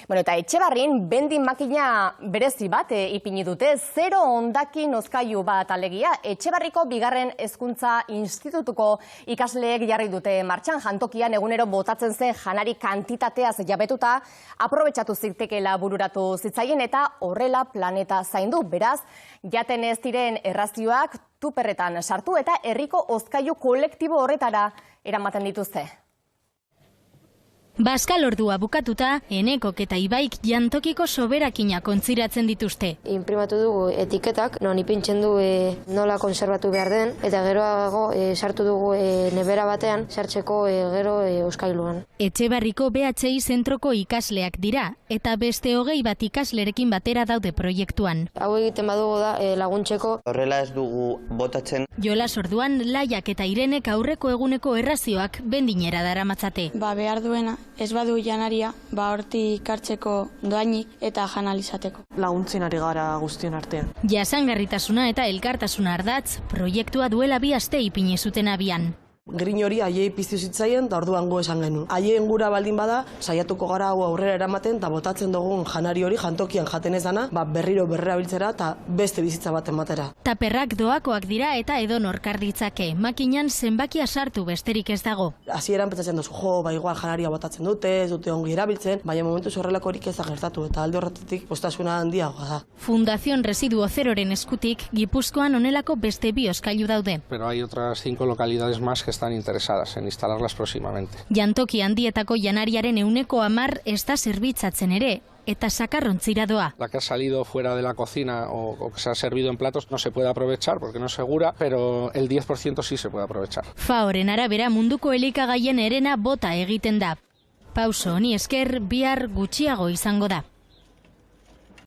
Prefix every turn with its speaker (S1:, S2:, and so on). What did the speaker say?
S1: Bueno, eta Etxebarrin bendin makina berezi bat ipini dute, zero hondakin hozkailu bat alegia. Etxebarriko bigarren hezkuntza institutuko ikasleek jarri dute martxan, jantokian egunero botatzen zen janari kantitateaz jabetuta, aprobetxatu zitekeela bururatu zitzaien eta horrela planeta zaindu. Beraz, jaten ez diren errazioak tuperretan sartu eta herriko hozkailu kolektibo horretara eramaten dituzte.
S2: Baskal ordua bukatuta, Enekok eta Ibaik jantokiko soberakina kontziratzen dituzte.
S3: Inprimatu dugu etiketak, non ipintzen du nola konserbatu behar den, eta geroago sartu dugu nebera batean, sartzeko gero hozkailuan.
S2: Etxebarriko BHI zentroko ikasleak dira, eta beste 20 bat ikaslerekin batera daude proiektuan.
S3: Hau egiten badugu da laguntzeko.
S4: Horrela ez dugu botatzen.
S2: Jolas orduan, Laiak eta Irenek aurreko eguneko errazioak bendinera daramatzate.
S5: Behar duena, ez badu janaria, hortik hartzeko doainik eta janalizateko.
S6: Laguntzen ari gara guztion artean.
S2: Jasangarritasuna eta elkartasuna ardatz, proiektua duela 2 aste ipini zuten abian.
S6: Grin hori aiei piztu zitzaien, da orduan go esan genuen. Aien gura baldin bada, saiatuko gara hau aurrera eramaten, eta botatzen dugun janari hori jantokian jaten ez dana, berriro berrerabiltzera eta beste bizitza baten batera.
S2: Taperrak doakoak dira eta edonor kar ditzake, makinan zenbakia sartu besterik ez dago.
S6: Hasieran pentsatzen duzu, igual janaria botatzen dute, ez dute ongi erabiltzen, baina momentu horrelakorik ez da gertatu, eta alde horretatik postasuna handiagoa da.
S2: Fundación Residuo Zeroren eskutik, Gipuzkoan honelako beste 2 hozkailu daude.
S7: Pero hay otras 5 localidades más que están interesadas en instalarlas próximamente.
S2: Jantoki handietako janariaren 10% ez da zerbitzatzen ere, eta sakarrontzira doa.
S7: La que ha salido fuera de la cocina o que se ha servido en platos no se puede aprovechar porque no es segura, pero el 10% sí se puede aprovechar.
S2: FAOren arabera munduko elikagaien herena bota egiten da. Pauso honi esker, bihar gutxiago izango da.